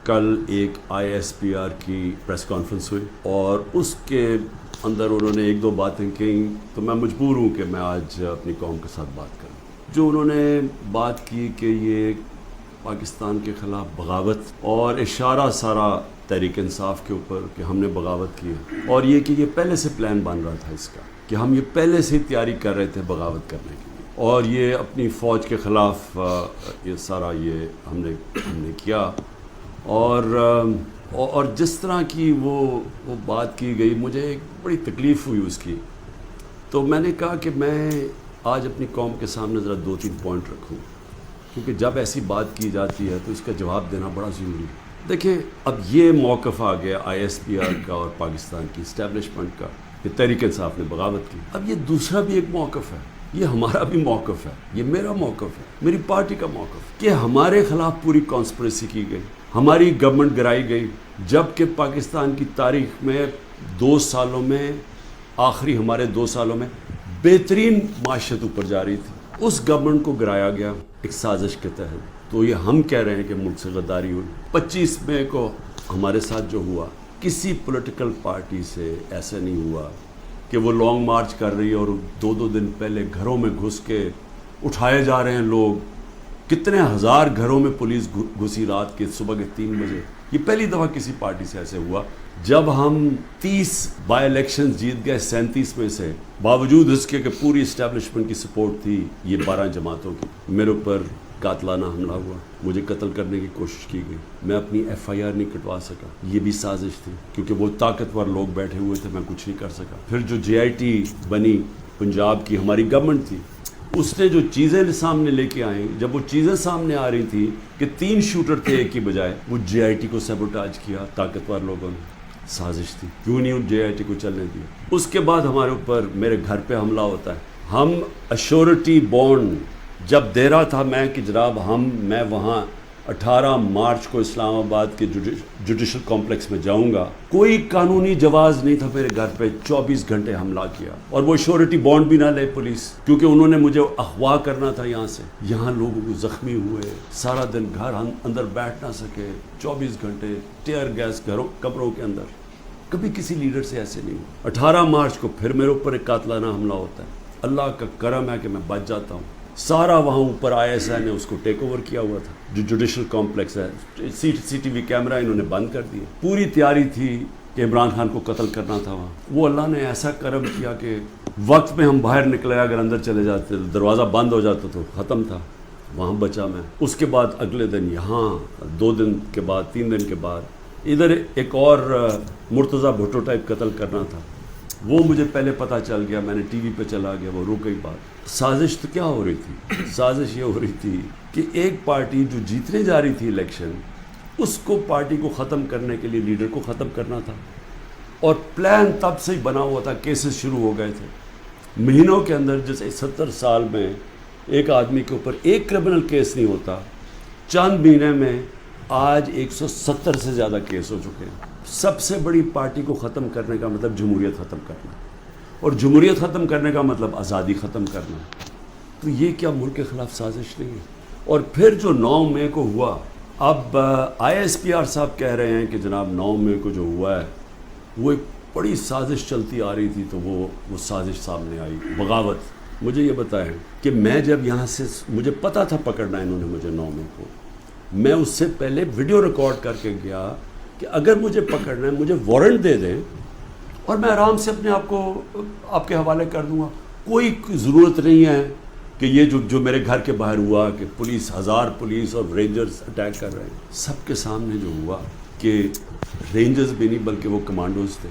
کل ایک ISPR کی پریس کانفرنس ہوئی اور اس کے اندر انہوں نے ایک دو باتیں کہیں تو میں مجبور ہوں کہ میں آج اپنی قوم کے ساتھ بات کروں. جو انہوں نے بات کی کہ یہ پاکستان کے خلاف بغاوت اور اشارہ سارا تحریک انصاف کے اوپر کہ ہم نے بغاوت کی اور یہ کہ یہ پہلے سے پلان بن رہا تھا اس کا کہ ہم یہ پہلے سے تیاری کر رہے تھے بغاوت کرنے کی اور یہ اپنی فوج کے خلاف یہ سارا یہ ہم نے کیا اور جس طرح کی وہ بات کی گئی مجھے ایک بڑی تکلیف ہوئی اس کی. تو میں نے کہا کہ میں آج اپنی قوم کے سامنے ذرا 2-3 پوائنٹ رکھوں کیونکہ جب ایسی بات کی جاتی ہے تو اس کا جواب دینا بڑا ضروری ہے. دیکھیں اب یہ موقف آ گیا ISPR کا اور پاکستان کی اسٹیبلشمنٹ کا کہ تحریک انصاف نے بغاوت کی. اب یہ دوسرا بھی ایک موقف ہے, یہ ہمارا بھی موقف ہے, یہ میرا موقف ہے, میری پارٹی کا موقف ہے کہ ہمارے خلاف پوری کانسپریسی کی گئی, ہماری گورنمنٹ گرائی گئی جبکہ پاکستان کی تاریخ میں 2 سالوں میں آخری ہمارے 2 سالوں میں بہترین معیشت اوپر جا رہی تھی. اس گورنمنٹ کو گرایا گیا ایک سازش کے تحت. تو یہ ہم کہہ رہے ہیں کہ ملک سے غداری ہوئی. 25 مئی کو ہمارے ساتھ جو ہوا کسی پولیٹیکل پارٹی سے ایسا نہیں ہوا کہ وہ لانگ مارچ کر رہی ہے اور 2 دن پہلے گھروں میں گھس کے اٹھائے جا رہے ہیں لوگ. کتنے ہزار گھروں میں پولیس گھسی رات کے صبح کے 3 بجے. یہ پہلی دفعہ کسی پارٹی سے ایسے ہوا. جب ہم 30 بائی الیکشنز جیت گئے 37 میں سے, باوجود اس کے کہ پوری اسٹیبلشمنٹ کی سپورٹ تھی یہ 12 جماعتوں کی, میرے اوپر قاتلانہ حملہ ہوا, مجھے قتل کرنے کی کوشش کی گئی. میں اپنی FIR نہیں کٹوا سکا, یہ بھی سازش تھی کیونکہ وہ طاقتور لوگ بیٹھے ہوئے تھے, میں کچھ نہیں کر سکا. پھر جو JIT بنی پنجاب کی ہماری گورنمنٹ تھی, اس نے جو چیزیں سامنے لے کے آئیں, جب وہ چیزیں سامنے آ رہی تھی کہ 3 شوٹر تھے ایک کی بجائے, وہ JIT کو سیبوٹاج کیا طاقتور لوگوں نے. سازش تھی, کیوں نہیں JIT کو چلنے دیا. اس کے بعد ہمارے اوپر میرے گھر پہ حملہ ہوتا ہے. ہم ایشورٹی بانڈ جب دے رہا تھا میں کہ جناب میں وہاں 18 مارچ کو اسلام آباد کے جوڈیشل کمپلیکس میں جاؤں گا, کوئی قانونی جواز نہیں تھا میرے گھر پہ. 24 گھنٹے حملہ کیا اور وہ شورٹی بانڈ بھی نہ لے پولیس کیونکہ انہوں نے مجھے اغوا کرنا تھا. یہاں سے یہاں لوگوں کو زخمی ہوئے, سارا دن گھر اندر بیٹھ نہ سکے, 24 گھنٹے ٹیئر گیس قبروں کے اندر. کبھی کسی لیڈر سے ایسے نہیں ہوا. 18 مارچ کو پھر میرے اوپر ایک قاتلانہ حملہ ہوتا ہے. اللہ کا کرم ہے کہ میں بچ جاتا ہوں. سارا وہاں اوپر ISI نے اس کو ٹیک اوور کیا ہوا تھا, جو جوڈیشل کمپلیکس ہے. CCTV کیمرہ انہوں نے بند کر دیا. پوری تیاری تھی کہ عمران خان کو قتل کرنا تھا وہاں. وہ اللہ نے ایسا کرم کیا کہ وقت میں ہم باہر نکلے, اگر اندر چلے جاتے دروازہ بند ہو جاتا تو ختم تھا. وہاں بچا میں. اس کے بعد اگلے دن یہاں 2 دن کے بعد 3 دن کے بعد ادھر ایک اور مرتضیٰ بھٹو ٹائپ قتل کرنا تھا. وہ مجھے پہلے پتہ چل گیا, میں نے TV پہ چلا گیا, وہ رک گئی بات. سازش تو کیا ہو رہی تھی, سازش یہ ہو رہی تھی کہ ایک پارٹی جو جیتنے جا رہی تھی الیکشن, اس کو پارٹی کو ختم کرنے کے لیے لیڈر کو ختم کرنا تھا. اور پلان تب سے ہی بنا ہوا تھا. کیسز شروع ہو گئے تھے مہینوں کے اندر. جیسے 70 سال میں ایک آدمی کے اوپر ایک کرمنل کیس نہیں ہوتا, چند مہینے میں آج 170 سے زیادہ کیس ہو چکے ہیں. سب سے بڑی پارٹی کو ختم کرنے کا مطلب جمہوریت ختم کرنا, اور جمہوریت ختم کرنے کا مطلب آزادی ختم کرنا. تو یہ کیا ملک کے خلاف سازش نہیں ہے؟ اور پھر جو 9 مئی کو ہوا, اب ISPR صاحب کہہ رہے ہیں کہ جناب 9 مئی کو جو ہوا ہے وہ ایک بڑی سازش چلتی آ رہی تھی, تو وہ سازش سامنے آئی, بغاوت. مجھے یہ بتائیں کہ میں جب یہاں سے, مجھے پتہ تھا پکڑنا انہوں نے مجھے 9 مئی کو, میں اس سے پہلے ویڈیو ریکارڈ کر کے گیا کہ اگر مجھے پکڑنا ہے مجھے وارنٹ دے دیں اور میں آرام سے اپنے آپ کو آپ کے حوالے کر دوں گا. کوئی ضرورت نہیں ہے کہ یہ جو میرے گھر کے باہر ہوا کہ پولیس 1000 پولیس اور رینجرز اٹیک کر رہے ہیں. سب کے سامنے جو ہوا کہ رینجرز بھی نہیں بلکہ وہ کمانڈوز تھے,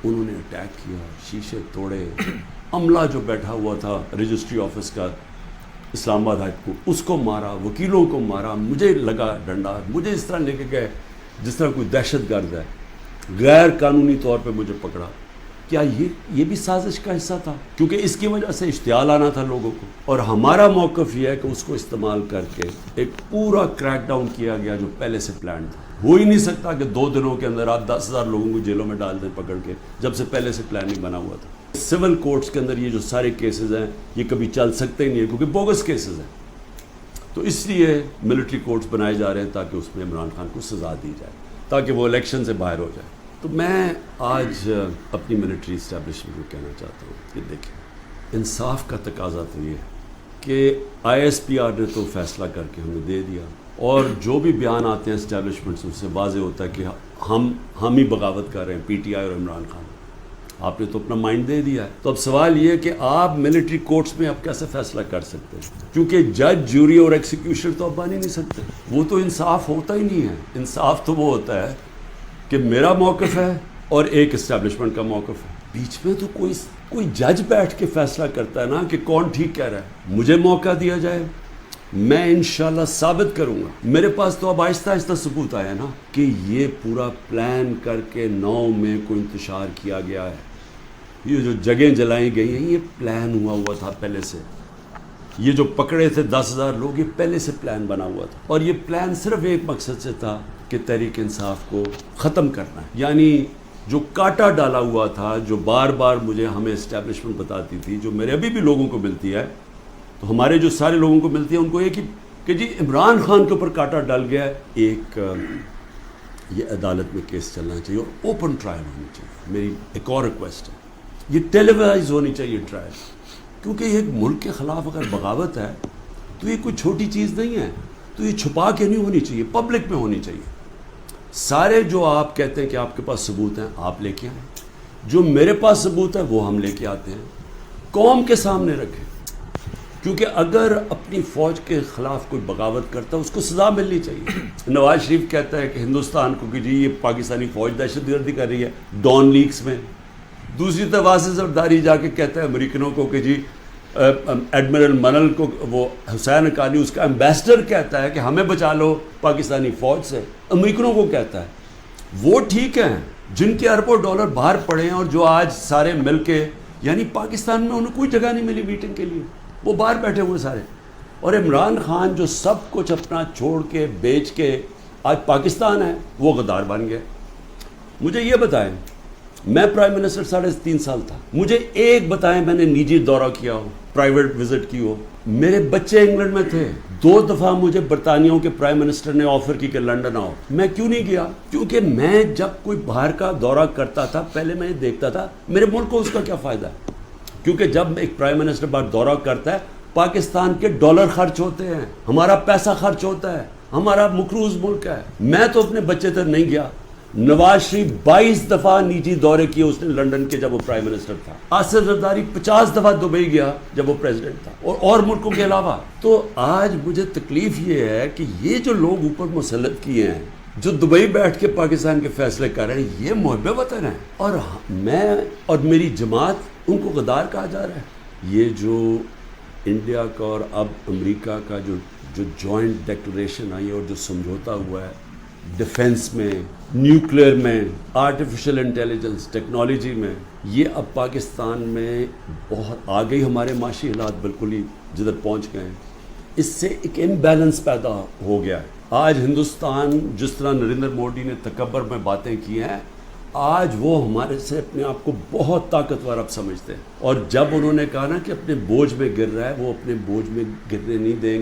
انہوں نے اٹیک کیا, شیشے توڑے. عملہ جو بیٹھا ہوا تھا رجسٹری آفس کا اسلام آباد ہائی کورٹ, اس کو مارا, وکیلوں کو مارا. مجھے لگا ڈنڈا, مجھے اس طرح لے کے گئے جس طرح کوئی دہشت گرد ہے, غیر قانونی طور پہ مجھے پکڑا. کیا یہ بھی سازش کا حصہ تھا؟ کیونکہ اس کی وجہ سے اشتعال آنا تھا لوگوں کو. اور ہمارا موقف یہ ہے کہ اس کو استعمال کر کے ایک پورا کریک ڈاؤن کیا گیا جو پہلے سے پلان تھا. ہو ہی نہیں سکتا کہ 2 دنوں کے اندر آپ 10,000 لوگوں کو جیلوں میں ڈال دیں پکڑ کے, جب سے پہلے سے پلان نہیں بنا ہوا تھا. سول کورٹس کے اندر یہ جو سارے کیسز ہیں یہ کبھی چل سکتے ہی نہیں ہیں کیونکہ بوگس کیسز ہیں. تو اس لیے ملٹری کورٹس بنائے جا رہے ہیں تاکہ اس میں عمران خان کو سزا دی جائے، تاکہ وہ الیکشن سے باہر ہو جائے۔ تو میں آج اپنی ملٹری اسٹیبلشمنٹ کو کہنا چاہتا ہوں کہ دیکھیں، انصاف کا تقاضا تو یہ ہے کہ ISPR نے تو فیصلہ کر کے ہمیں دے دیا، اور جو بھی بیان آتے ہیں اسٹیبلشمنٹ سے اس سے واضح ہوتا ہے کہ ہم ہی بغاوت کر رہے ہیں، PTI اور عمران خان۔ آپ نے تو اپنا مائنڈ دے دیا ہے، تو اب سوال یہ ہے کہ آپ ملٹری کورٹس میں اب کیسے فیصلہ کر سکتے ہیں؟ کیونکہ جج، جوری اور ایکسیکیوشن تو اب بن ہی نہیں سکتے، وہ تو انصاف ہوتا ہی نہیں ہے۔ انصاف تو وہ ہوتا ہے کہ میرا موقف ہے اور ایک اسٹیبلشمنٹ کا موقف ہے، بیچ میں تو کوئی جج بیٹھ کے فیصلہ کرتا ہے نا کہ کون ٹھیک کہہ رہا ہے۔ مجھے موقع دیا جائے، میں انشاءاللہ ثابت کروں گا۔ میرے پاس تو اب آہستہ آہستہ ثبوت آیا نا کہ یہ پورا پلان کر کے 9 مئی کو انتشار کیا گیا ہے، یہ جو جگہیں جلائی گئی ہیں یہ پلان ہوا تھا پہلے سے، یہ جو پکڑے تھے 10,000 لوگ یہ پہلے سے پلان بنا ہوا تھا، اور یہ پلان صرف ایک مقصد سے تھا کہ تحریک انصاف کو ختم کرنا ہے۔ یعنی جو کاٹا ڈالا ہوا تھا، جو بار بار مجھے ہمیں اسٹیبلشمنٹ بتاتی تھی، جو میرے ابھی بھی لوگوں کو ملتی ہے، تو ہمارے جو سارے لوگوں کو ملتی ہے ان کو یہ کہ جی عمران خان کے اوپر کاٹا ڈال گیا ہے، ایک یہ عدالت میں کیس چلنا چاہیے اور اوپن ٹرائل ہونی چاہیے۔ میری ایک اور ریکویسٹ ہے، یہ ٹیلی وائز ہونی چاہیے ٹرائل، کیونکہ یہ ایک ملک کے خلاف اگر بغاوت ہے تو یہ کوئی چھوٹی چیز نہیں ہے، تو یہ چھپا کے نہیں ہونی چاہیے، پبلک میں ہونی چاہیے۔ سارے جو آپ کہتے ہیں کہ آپ کے پاس ثبوت ہیں آپ لے کے آئیں، جو میرے پاس ثبوت ہے وہ ہم لے کے آتے ہیں، قوم کے سامنے رکھیں، کیونکہ اگر اپنی فوج کے خلاف کوئی بغاوت کرتا ہے اس کو سزا ملنی چاہیے۔ نواز شریف کہتا ہے کہ ہندوستان کو کہ جی یہ پاکستانی فوج دہشت گردی کر رہی ہے ڈان لیکس میں، دوسری طرف واضح زرداری جا کے کہتا ہے امریکنوں کو کہ جی ایڈمرل منل کو، وہ حسین حقانی اس کا ایمبیسڈر کہتا ہے کہ ہمیں بچا لو پاکستانی فوج سے، امریکنوں کو کہتا ہے۔ وہ ٹھیک ہیں جن کے اربوں ڈالر باہر پڑے ہیں اور جو آج سارے مل کے، یعنی پاکستان میں انہیں کوئی جگہ نہیں ملی میٹنگ کے لیے، وہ باہر بیٹھے ہوئے سارے، اور عمران خان جو سب کچھ اپنا چھوڑ کے بیچ کے آج پاکستان ہے وہ غدار بن گئے۔ مجھے یہ بتائیں، میں پرائم منسٹر 3.5 سال تھا، مجھے ایک بتائیں میں نے نجی دورہ کیا ہو، پرائیویٹ وزٹ کی ہو؟ میرے بچے انگلینڈ میں تھے، 2 دفعہ مجھے برطانیہ کے پرائم منسٹر نے آفر کی کہ لنڈن آؤ، میں کیوں نہیں گیا؟ کیونکہ میں جب کوئی باہر کا دورہ کرتا تھا پہلے میں دیکھتا تھا میرے ملک کو اس کا کیا فائدہ ہے، کیونکہ جب ایک پرائم منسٹر باہر دورہ کرتا ہے پاکستان کے ڈالر خرچ ہوتے ہیں، ہمارا پیسہ خرچ ہوتا ہے، ہمارا مقروض ملک ہے۔ میں تو اپنے بچے تک نہیں گیا، نواز شریف 22 دفعہ نجی دورے کیے اس نے لنڈن کے جب وہ پرائم منسٹر تھا، آصف زرداری 50 دفعہ دبئی گیا جب وہ پریزیڈنٹ تھا، اور ملکوں کے علاوہ۔ تو آج مجھے تکلیف یہ ہے کہ یہ جو لوگ اوپر مسلط کیے ہیں، جو دبئی بیٹھ کے پاکستان کے فیصلے کر رہے ہیں، یہ محب وطن ہیں، اور میں اور میری جماعت ان کو غدار کہا جا رہا ہے۔ یہ جو انڈیا کا اور اب امریکہ کا جو جوائنٹ ڈیکلریشن آئی ہے اور جو سمجھوتا ہوا ہے ڈیفنس میں، نیوکلیئر میں، آرٹیفیشل انٹیلیجنس ٹیکنالوجی میں، یہ اب پاکستان میں بہت آ گئی، ہمارے معاشی حالات بالکل ہی جدھر پہنچ گئے ہیں، اس سے ایک امبیلنس پیدا ہو گیا ہے۔ آج ہندوستان جس طرح نریندر مودی نے تکبر میں باتیں کی ہیں، آج وہ ہمارے سے اپنے آپ کو بہت طاقتور اب سمجھتے ہیں، اور جب انہوں نے کہا نا کہ اپنے بوجھ میں گر رہا ہے، وہ اپنے بوجھ میں گرنے نہیں دیں گے۔